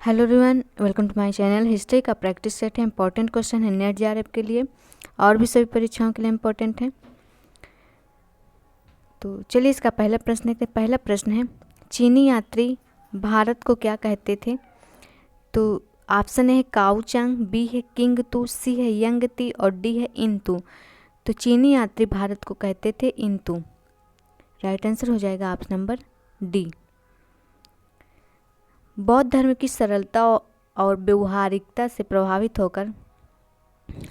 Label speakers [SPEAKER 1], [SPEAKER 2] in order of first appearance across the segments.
[SPEAKER 1] Hello everyone, welcome to my channel. History का practice set है। Important question है NET JRF के लिए और भी सभी परीक्षाओं के लिए इम्पोर्टेंट है। तो चलिए इसका पहला प्रश्न देखते हैं। पहला प्रश्न है, चीनी यात्री भारत को क्या कहते थे? तो ऑप्शन है काऊ चांग, बी है किंग तू, सी है यंग ती और डी है इंतु। तो चीनी यात्री भारत को कहते थे इंतु। राइट आंसर हो जाएगा ऑप्शन नंबर डी। बौद्ध धर्म की सरलता और व्यवहारिकता से प्रभावित होकर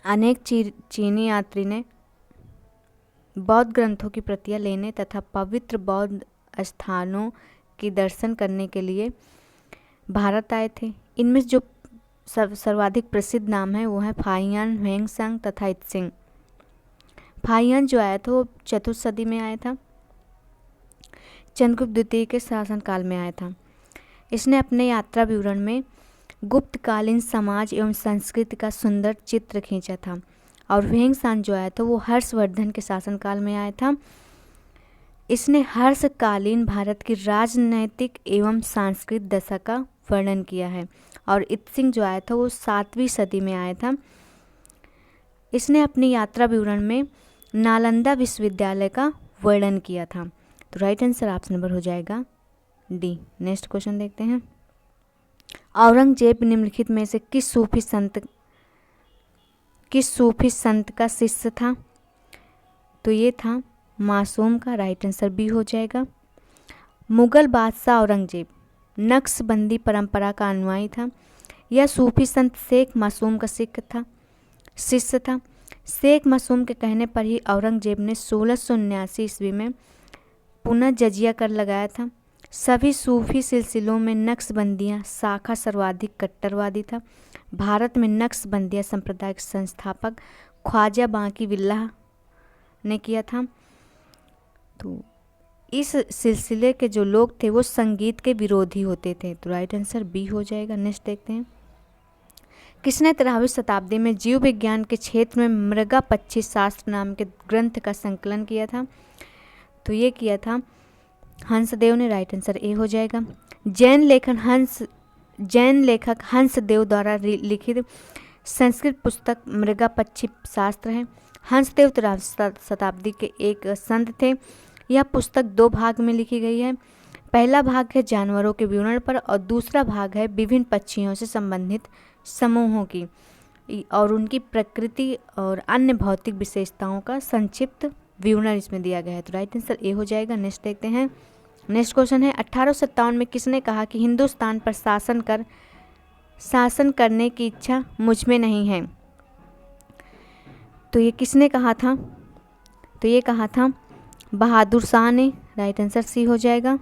[SPEAKER 1] अनेक चीनी यात्री ने बौद्ध ग्रंथों की प्रतियां लेने तथा पवित्र बौद्ध स्थानों की दर्शन करने के लिए भारत आए थे। इनमें जो सर्वाधिक प्रसिद्ध नाम है वो है फाहियान, ह्वेंसांग तथा इत्सिंग। फाहियान जो आया था वो चतुर्थ सदी में आया था, चंद्रगुप्त द्वितीय के शासनकाल में आया था। इसने अपने यात्रा विवरण में गुप्तकालीन समाज एवं संस्कृति का सुंदर चित्र खींचा था। और ह्वेंसांग जो आया था वो हर्षवर्धन के शासनकाल में आया था। इसने हर्षकालीन भारत की राजनैतिक एवं सांस्कृतिक दशा का वर्णन किया है। और इत्सिंग जो आया था वो 7वीं सदी में आया था। इसने अपनी यात्रा विवरण में नालंदा विश्वविद्यालय का वर्णन किया था। तो राइट आंसर ऑप्शन नंबर हो जाएगा डी। नेक्स्ट क्वेश्चन देखते हैं। औरंगजेब निम्नलिखित में से किस सूफी संत का शिष्य था? तो ये था मासूम का। राइट आंसर बी हो जाएगा। मुगल बादशाह औरंगजेब नक्शबंदी परंपरा का अनुयायी था। यह सूफी संत शेख मासूम का शिष्य था। शेख मासूम के कहने पर ही औरंगजेब ने 1679 ईस्वी में पुनः जजिया कर लगाया था। सभी सूफी सिलसिलों में नक्शबंदियाँ शाखा सर्वाधिक कट्टरवादी था। भारत में नक्शबंदिया संप्रदाय के संस्थापक ख्वाजा बाकी बिल्लाह ने किया था। तो इस सिलसिले के जो लोग थे वो संगीत के विरोधी होते थे। तो राइट आंसर बी हो जाएगा। नेक्स्ट देखते हैं। किसने 13वीं शताब्दी में जीव विज्ञान के क्षेत्र में मृगा पक्षी शास्त्र नाम के ग्रंथ का संकलन किया था? तो ये किया था हंसदेव ने। राइट आंसर ए हो जाएगा। जैन लेखक हंसदेव द्वारा लिखित संस्कृत पुस्तक मृगा पक्षी शास्त्र है। हंसदेव 13वीं शताब्दी के एक संत थे। यह पुस्तक 2 भाग में लिखी गई है। पहला भाग है जानवरों के विवरण पर और दूसरा भाग है विभिन्न पक्षियों से संबंधित समूहों की और उनकी प्रकृति और अन्य भौतिक विशेषताओं का संक्षिप्त विवरण इसमें दिया गया है। तो राइट आंसर ए हो जाएगा। नेक्स्ट देखते हैं। नेक्स्ट क्वेश्चन है, 1857 में किसने कहा कि हिंदुस्तान पर शासन करने की इच्छा मुझ में नहीं है? तो ये किसने कहा था? तो ये कहा था बहादुर शाह ने। राइट आंसर सी हो जाएगा।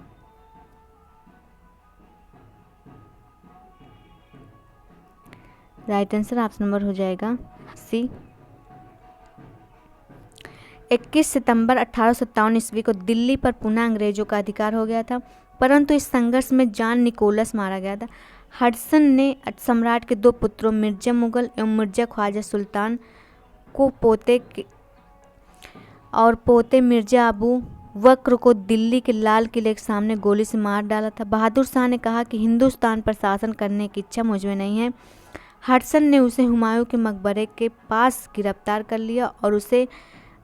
[SPEAKER 1] राइट आंसर ऑप्शन नंबर हो जाएगा सी। 21 सितंबर 1857 ईस्वी को दिल्ली पर पुनः अंग्रेजों का अधिकार हो गया था, परंतु इस संघर्ष में जॉन निकोलस मारा गया था। हडसन ने सम्राट के 2 पुत्रों मिर्जा मुगल एवं मिर्जा ख्वाजा सुल्तान को पोते मिर्जा अबू बकर को दिल्ली के लाल किले के सामने गोली से मार डाला था। बहादुर शाह ने कहा कि हिंदुस्तान पर शासन करने की इच्छा मुझ में नहीं है। हडसन ने उसे हुमायूं के मकबरे के पास गिरफ्तार कर लिया और उसे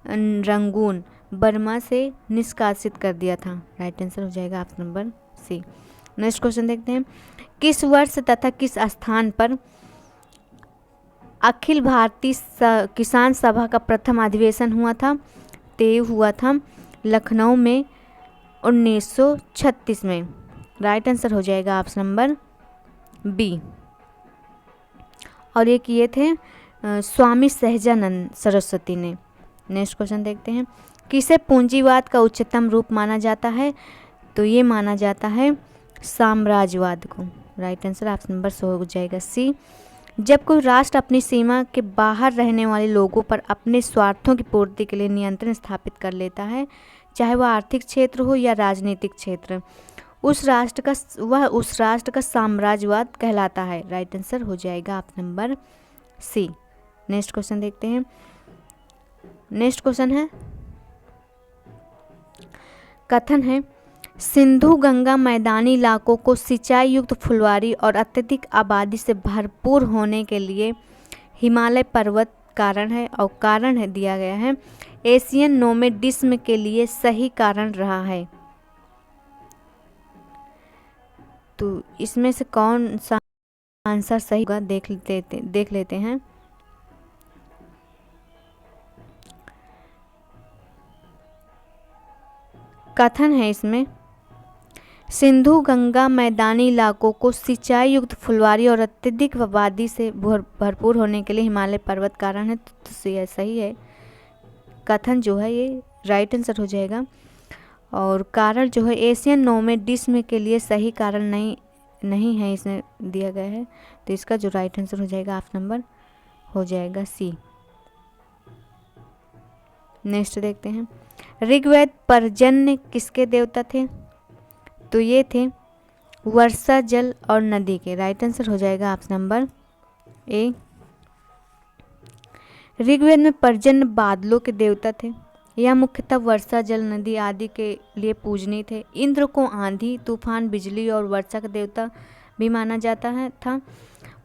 [SPEAKER 1] रंगून बर्मा से निष्कासित कर दिया था। राइट आंसर हो जाएगा option number C. Next question देखते हैं। किस वर्ष तथा किस स्थान पर अखिल भारतीय किसान सभा का प्रथम अधिवेशन हुआ था? तय हुआ था लखनऊ में 1936 में। राइट आंसर हो जाएगा ऑप्शन नंबर बी। और ये किए थे स्वामी सहजानंद सरस्वती ने। नेक्स्ट क्वेश्चन देखते हैं। किसे पूंजीवाद का उच्चतम रूप माना जाता है? तो ये माना जाता है साम्राज्यवाद को। राइट आंसर ऑप्शन नंबर हो जाएगा सी। जब कोई राष्ट्र अपनी सीमा के बाहर रहने वाले लोगों पर अपने स्वार्थों की पूर्ति के लिए नियंत्रण स्थापित कर लेता है, चाहे वह आर्थिक क्षेत्र हो या राजनीतिक क्षेत्र, उस राष्ट्र का साम्राज्यवाद कहलाता है। राइट आंसर हो जाएगा option number C. Next question देखते हैं। नेक्स्ट क्वेश्चन है, कथन है सिंधु गंगा मैदानी इलाकों को सिंचाई युक्त फुलवारी और अत्यधिक आबादी से भरपूर होने के लिए हिमालय पर्वत कारण है, और कारण है दिया गया है एशियन नोमेडिस्म के लिए सही कारण रहा है। तो इसमें से कौन सा आंसर सही होगा देख लेते हैं। कथन है इसमें, सिंधु गंगा मैदानी इलाकों को सिंचाई युक्त फुलवारी और अत्यधिक आबादी से भरपूर होने के लिए हिमालय पर्वत कारण है। तो यह सही है, कथन जो है ये राइट आंसर हो जाएगा। और कारण जो है एशियन नोमेडिस्म के लिए सही कारण नहीं है इसमें दिया गया है। तो इसका जो राइट आंसर हो जाएगा 8 नंबर हो जाएगा सी। नेक्स्ट देखते हैं, ऋग्वेद पर्जन्य किसके देवता थे? तो ये थे वर्षा जल और नदी के। राइट आंसर हो जाएगा ऑप्शन नंबर ए। ऋग्वेद में पर्जन्य बादलों के देवता थे। यह मुख्यतः वर्षा जल नदी आदि के लिए पूजनीय थे। इंद्र को आंधी तूफान बिजली और वर्षा का देवता भी माना जाता था।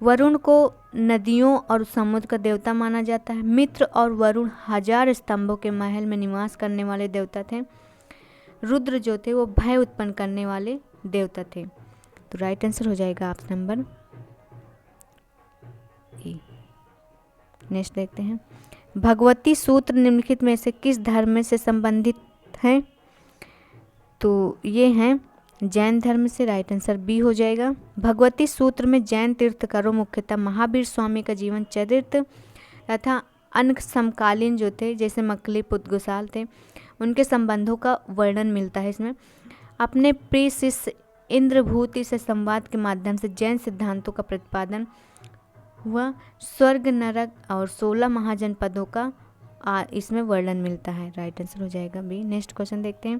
[SPEAKER 1] वरुण को नदियों और समुद्र का देवता माना जाता है। मित्र और वरुण 1000 स्तंभों के महल में निवास करने वाले देवता थे। रुद्र जो थे वो भय उत्पन्न करने वाले देवता थे। तो राइट आंसर हो जाएगा ऑप्शन नंबर ए। नेक्स्ट देखते हैं, भगवती सूत्र निम्नलिखित में से किस धर्म से संबंधित हैं? तो ये हैं जैन धर्म से। राइट आंसर बी हो जाएगा। भगवती सूत्र में जैन तीर्थंकरों मुख्यतः महावीर स्वामी का जीवन चरित्र तथा अन्य समकालीन जो थे जैसे मक्खली पुतगोसाल थे उनके संबंधों का वर्णन मिलता है इसमें। अपने प्रिय शिष्य इंद्रभूति से संवाद के माध्यम से जैन सिद्धांतों का प्रतिपादन हुआ। स्वर्ग नरक और 16 महाजनपदों का इसमें वर्णन मिलता है। राइट आंसर हो जाएगा बी। नेक्स्ट क्वेश्चन देखते हैं,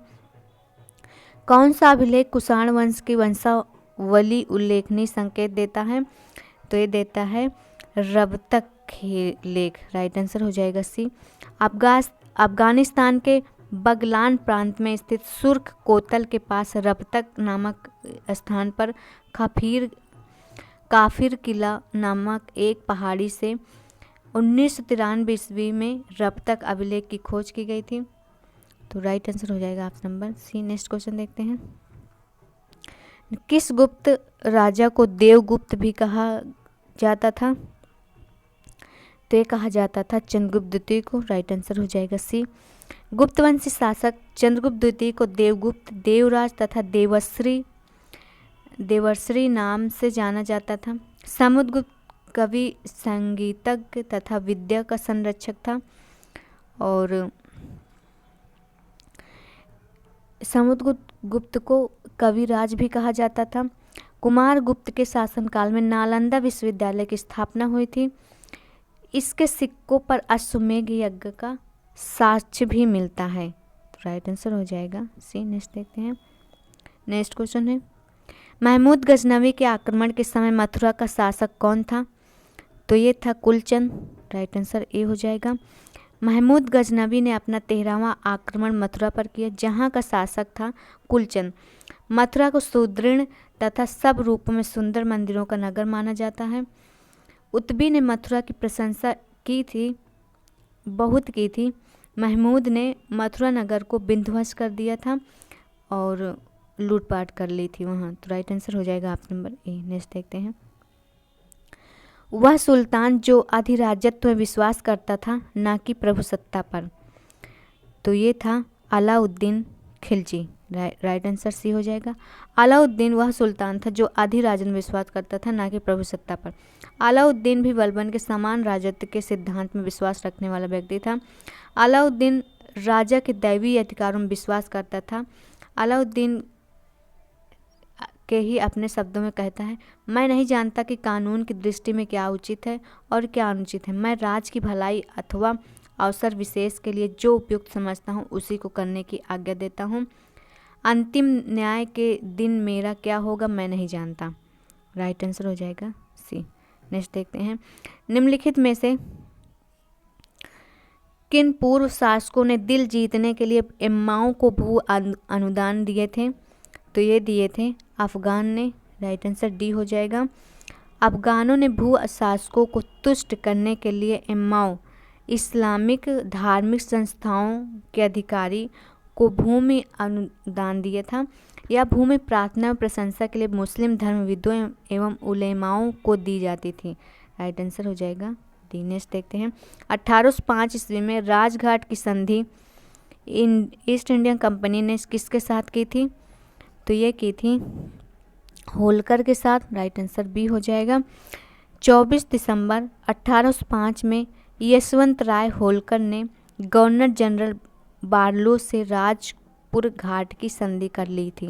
[SPEAKER 1] कौन सा अभिलेख कुषाण वंश की वंशावली उल्लेखनीय संकेत देता है? तो ये देता है रबतक लेख। राइट आंसर हो जाएगा सी। अफगानिस्तान के बगलान प्रांत में स्थित सुर्ख कोतल के पास रबतक नामक स्थान पर काफिर किला नामक एक पहाड़ी से 1993 ईस्वी में रबतक अभिलेख की खोज की गई थी। तो राइट आंसर हो जाएगा option number C. Next question देखते हैं, किस गुप्त राजा को देवगुप्त भी कहा जाता था? तो ये कहा जाता था चंद्रगुप्त द्वितीय को। राइट आंसर हो जाएगा सी। गुप्तवंशी शासक चंद्रगुप्त द्वितीय को देवगुप्त, देवराज तथा देवर्षि नाम से जाना जाता था। समुद्रगुप्त कवि, संगीतज्ञ तथा विद्या का संरक्षक था। और समुद्रगुप्त को कविराज भी कहा जाता था। कुमार गुप्त के शासनकाल में नालंदा विश्वविद्यालय की स्थापना हुई थी। इसके सिक्कों पर अश्वमेध यज्ञ का साक्ष्य भी मिलता है। तो राइट आंसर हो जाएगा सी। नेक्स्ट देखते हैं, नेक्स्ट क्वेश्चन है, महमूद गजनवी के आक्रमण के समय मथुरा का शासक कौन था? तो ये था कुलचंद। राइट आंसर ए हो जाएगा। महमूद गजनवी ने अपना 13वां आक्रमण मथुरा पर किया, जहां का शासक था कुलचंद। मथुरा को सुदृढ़ तथा सब रूपों में सुंदर मंदिरों का नगर माना जाता है। उत्बी ने मथुरा की प्रशंसा बहुत की थी। महमूद ने मथुरा नगर को विध्वंस कर दिया था और लूटपाट कर ली थी वहाँ। तो राइट आंसर हो जाएगा ऑप्शन नंबर ए। नेक्स्ट देखते हैं, वह सुल्तान जो अधिराजत्व में विश्वास करता था ना कि प्रभुसत्ता पर। तो ये था Alauddin Khilji. Right answer C हो जाएगा। अलाउद्दीन वह सुल्तान था जो अधिराजन में विश्वास करता था ना कि प्रभुसत्ता पर। अलाउद्दीन भी बलबन के समान राजत्व के सिद्धांत में विश्वास रखने वाला व्यक्ति था। अलाउद्दीन राजा के दैवीय अधिकारों में विश्वास करता था। अलाउद्दीन के ही अपने शब्दों में कहता है, मैं नहीं जानता कि कानून की दृष्टि में क्या उचित है और क्या अनुचित है। मैं राज की भलाई अथवा अवसर विशेष के लिए जो उपयुक्त समझता हूँ उसी को करने की आज्ञा देता हूँ। अंतिम न्याय के दिन मेरा क्या होगा मैं नहीं जानता। राइट आंसर हो जाएगा सी। नेक्स्ट देखते हैं, निम्नलिखित में से किन पूर्व शासकों ने दिल जीतने के लिए एम्माओं को भू अनुदान दिए थे? तो ये दिए थे अफगान ने, राइट आंसर डी हो जाएगा। अफगानों ने भू शासकों को तुष्ट करने के लिए इमाम इस्लामिक धार्मिक संस्थाओं के अधिकारी को भूमि अनुदान दिया था। यह भूमि प्रार्थना और प्रशंसा के लिए मुस्लिम धर्मविदों एवं उलेमाओं को दी जाती थी। राइट आंसर हो जाएगा डी। नेक्स्ट देखते हैं 1805 ईस्वी में राजघाट की संधि ईस्ट इंडिया कंपनी ने किसके साथ की थी? तो ये की थी होलकर के साथ। राइट आंसर बी हो जाएगा। 24 दिसंबर 1805 में यशवंत राय होलकर ने गवर्नर जनरल बार्लो से राजपुर घाट की संधि कर ली थी।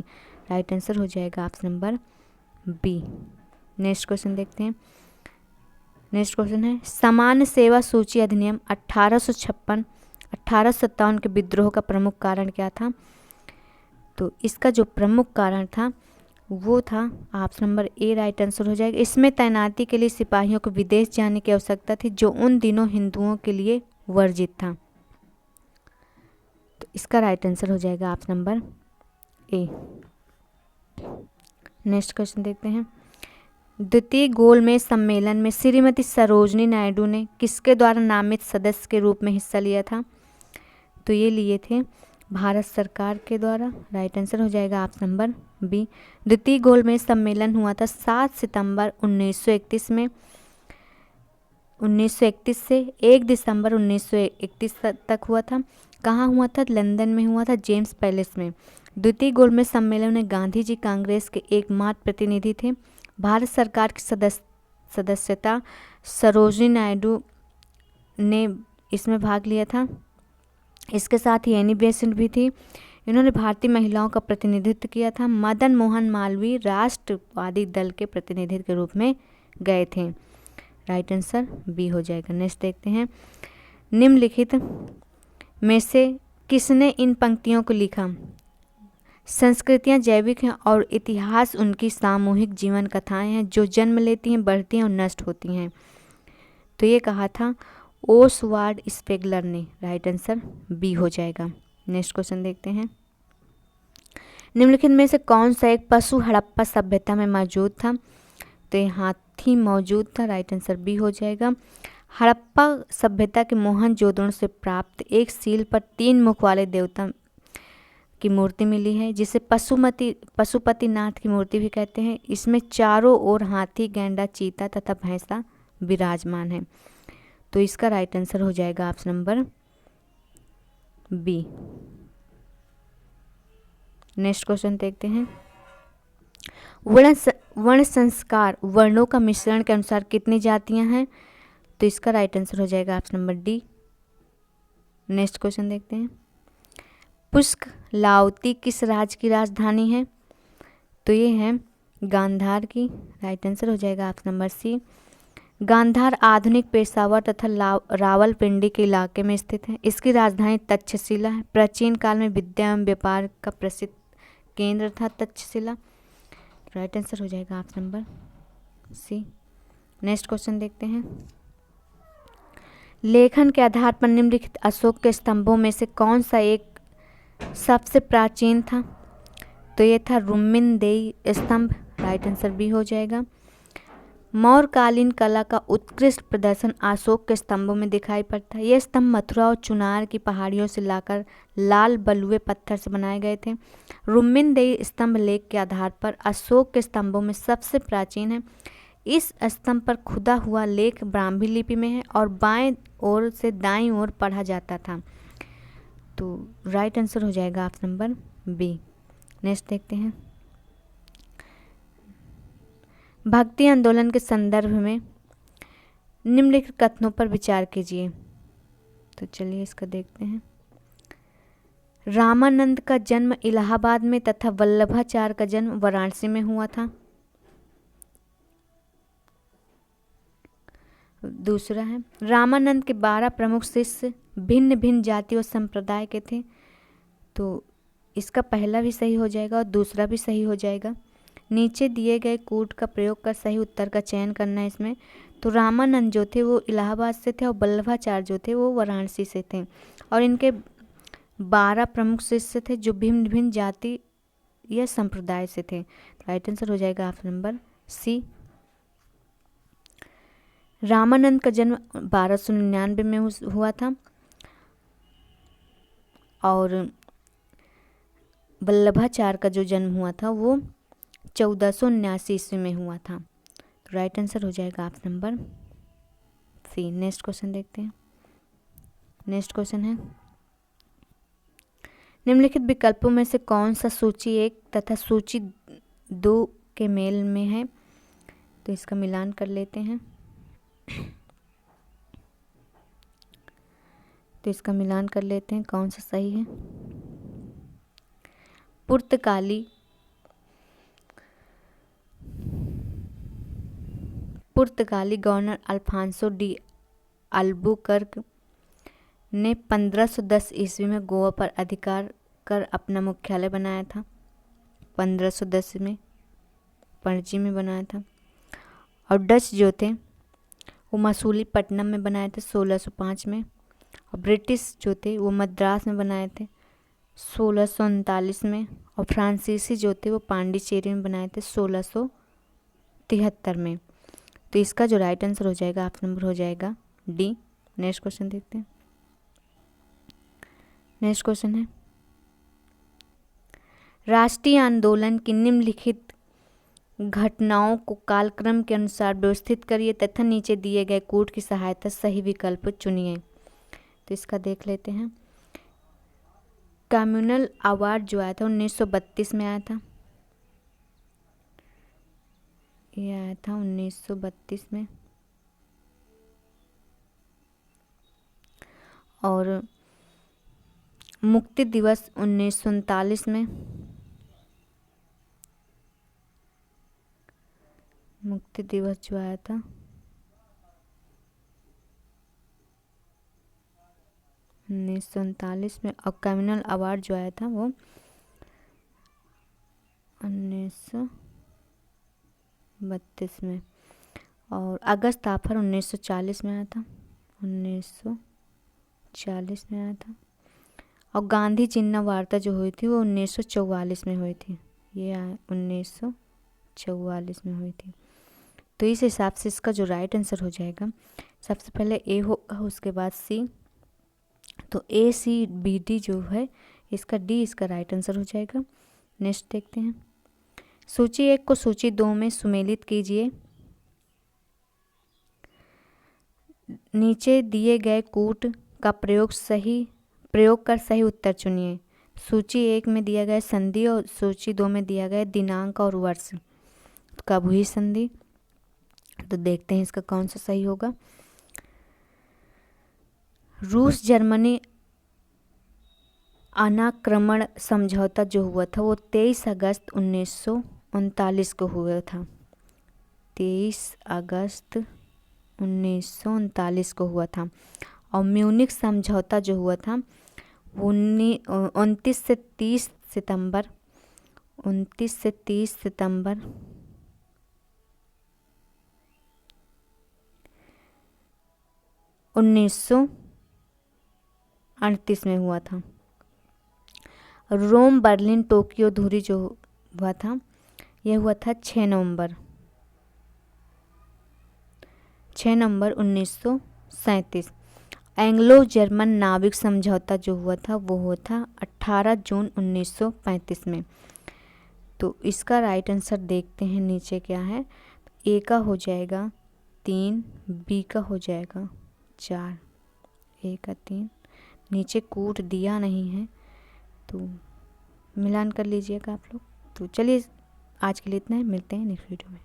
[SPEAKER 1] राइट आंसर हो जाएगा option number B. Next question देखते हैं। नेक्स्ट क्वेश्चन है सामान्य सेवा सूची अधिनियम 1856 1857 के विद्रोह का प्रमुख कारण क्या था? तो इसका जो प्रमुख कारण था वो था option number A, right answer हो जाएगा। इसमें तैनाती के लिए सिपाहियों को विदेश जाने की आवश्यकता थी जो उन दिनों हिंदुओं के लिए वर्जित था। तो इसका राइट आंसर हो जाएगा option number A. Next question देखते हैं। द्वितीय गोलमेज सम्मेलन में श्रीमती सरोजनी नायडू ने किसके द्वारा नामित सदस्य के रूप में हिस्सा लिया था? तो ये लिए थे भारत सरकार के द्वारा। राइट आंसर हो जाएगा ऑप्शन नंबर बी। द्वितीय गोलमेज सम्मेलन हुआ था 7 सितंबर 1931 में 1931 से 1 दिसंबर 1931 तक हुआ था। कहाँ हुआ था? लंदन में हुआ था, जेम्स पैलेस में। द्वितीय गोलमेज सम्मेलन में गांधी जी कांग्रेस के एकमात्र प्रतिनिधि थे। भारत सरकार की सदस्यता सरोजनी नायडू ने इसमें भाग लिया था। इसके साथ ही एनी बेसेंट भी थी। इन्होंने भारतीय महिलाओं का प्रतिनिधित्व किया था। मदन मोहन मालवीय राष्ट्रवादी दल के प्रतिनिधि के रूप में गए थे। राइट आंसर बी हो जाएगा। नेक्स्ट देखते हैं। निम्नलिखित में से किसने इन पंक्तियों को लिखा? संस्कृतियाँ जैविक हैं और इतिहास उनकी सामूहिक जीवन कथाएं हैं जो जन्म लेती हैं, बढ़ती हैं और नष्ट होती हैं। तो ये कहा था ओसवाल्ड स्पेगलर ने। राइट आंसर बी हो जाएगा। नेक्स्ट क्वेश्चन देखते हैं। निम्नलिखित में से कौन सा एक पशु हड़प्पा सभ्यता में मौजूद था? तो ये हाथी मौजूद था। राइट आंसर बी हो जाएगा। हड़प्पा सभ्यता के मोहनजोदड़ो से प्राप्त एक सील पर 3 मुख वाले देवता की मूर्ति मिली है जिसे पशुपतिनाथ की मूर्ति भी कहते हैं। इसमें चारों ओर हाथी, गैंडा, चीता तथा भैंसा विराजमान है। तो इसका राइट आंसर हो जाएगा option number B. Next question देखते हैं। वर्ण संस्कार वर्णों का मिश्रण के अनुसार कितनी जातियां हैं? तो इसका राइट आंसर हो जाएगा option number D. Next question देखते हैं। पुष्क लावती किस राज्य की राजधानी है? तो ये है गांधार की। राइट आंसर हो जाएगा ऑप्शन नंबर सी। गांधार आधुनिक पेशावर तथा रावलपिंडी के इलाके में स्थित है। इसकी राजधानी तक्षशिला है। प्राचीन काल में विद्या एवं व्यापार का प्रसिद्ध केंद्र था तक्षशिला। राइट आंसर हो जाएगा option number C. Next question देखते हैं। लेखन के आधार पर निम्नलिखित अशोक के स्तंभों में से कौन सा एक सबसे प्राचीन था? तो ये था रुम्मिनदेई स्तंभ। राइट आंसर बी हो जाएगा। मौर्यकालीन कला का उत्कृष्ट प्रदर्शन अशोक के स्तंभों में दिखाई पड़ता है। ये स्तंभ मथुरा और चुनार की पहाड़ियों से लाकर लाल बलुए पत्थर से बनाए गए थे। रुम्मिनदेई स्तंभ लेख के आधार पर अशोक के स्तंभों में सबसे प्राचीन है। इस स्तंभ पर खुदा हुआ लेख ब्राह्मी लिपि में है और बाएं ओर से दाईं ओर पढ़ा जाता था। तो राइट आंसर हो जाएगा ऑप्शन नंबर बी। नेक्स्ट देखते हैं। भक्ति आंदोलन के संदर्भ में निम्नलिखित कथनों पर विचार कीजिए। तो चलिए इसका देखते हैं। रामानंद का जन्म इलाहाबाद में तथा वल्लभाचार्य का जन्म वाराणसी में हुआ था। दूसरा है रामानंद के 12 प्रमुख शिष्य भिन्न भिन्न जाति और संप्रदाय के थे। तो इसका पहला भी सही हो जाएगा और दूसरा भी सही हो जाएगा। नीचे दिए गए कूट का प्रयोग कर सही उत्तर का चयन करना है इसमें। तो रामानंद जो थे वो इलाहाबाद से थे और वल्लभाचार्य जो थे वो वाराणसी से थे। और इनके 12 प्रमुख शिष्य थे जो भिन्न भिन्न जाति या संप्रदाय से थे। राइट आंसर हो जाएगा ऑप्शन नंबर सी। रामानंद का जन्म 1299 में हुआ था और वल्लभाचार्य का जो जन्म हुआ था वो 1479 ईस्वी में हुआ था। तो राइट आंसर हो जाएगा option number C. Next question देखते हैं। नेक्स्ट क्वेश्चन है, निम्नलिखित विकल्पों में से कौन सा सूची 1 तथा सूची 2 के मेल में है? तो इसका मिलान कर लेते हैं। तो इसका मिलान कर लेते हैं कौन सा सही है। पुर्तगाली गवर्नर अल्फांसो डी अल्बुकर्क ने 1510 ईस्वी में गोवा पर अधिकार कर अपना मुख्यालय बनाया था। 1510 में पणजी में बनाया था। और डच जो थे वो मसूलीपट्टनम में बनाए थे 1605 में। और ब्रिटिश जो थे वो मद्रास में बनाए थे 1639 में। और फ्रांसीसी जो थे वो पांडिचेरी में बनाए थे 1673 में। तो इसका जो राइट आंसर हो जाएगा ऑप्शन नंबर हो जाएगा डी। नेक्स्ट क्वेश्चन देखते हैं। नेक्स्ट क्वेश्चन है, राष्ट्रीय आंदोलन की निम्नलिखित घटनाओं को कालक्रम के अनुसार व्यवस्थित करिए तथा नीचे दिए गए कोड की सहायता सही विकल्प चुनिए। तो इसका देख लेते हैं। कम्युनल अवार्ड जो आया था 1932 में आया था। ये आया था 1932 में। और मुक्ति दिवस 1939 में। मुक्ति दिवस जो आया था 1939 में। और कम्युनल अवार्ड जो आया था वो 1932 में। और अगस्त आफर 1940 में आया था। 1940 में आया था। और गांधी चिन्ह वार्ता जो हुई थी वो 1944 में हुई थी। ये 1944 में हुई थी। तो इस हिसाब से इसका जो राइट आंसर हो जाएगा, सबसे पहले ए होगा, उसके बाद सी। तो ए सी बी डी जो है इसका डी इसका राइट आंसर हो जाएगा। नेक्स्ट देखते हैं। सूची 1 को सूची 2 में सुमेलित कीजिए। नीचे दिए गए कूट का प्रयोग कर सही उत्तर चुनिए। सूची 1 में दिया गया संधि और सूची 2 में दिया गया दिनांक और वर्ष। तो कब हुई संधि? तो देखते हैं इसका कौन सा सही होगा। रूस जर्मनी अनाक्रमण समझौता जो हुआ था वो 23 अगस्त 1939 को हुआ था। 23 अगस्त 1939 को हुआ था। और म्यूनिख समझौता जो हुआ था वो 29 से 30 सितंबर 1938 में हुआ था। रोम बर्लिन टोक्यो धुरी जो हुआ था यह हुआ था 6 नवंबर 1937। एंग्लो जर्मन नाविक समझौता जो हुआ था वो हुआ था 18 जून 1935 में। तो इसका राइट आंसर देखते हैं नीचे क्या है। ए का हो जाएगा 3, बी का हो जाएगा 4, ए का 3। नीचे कूट दिया नहीं है तो मिलान कर लीजिएगा आप लोग। तो चलिए आज के लिए इतना है, मिलते हैं नेक्स्ट वीडियो में।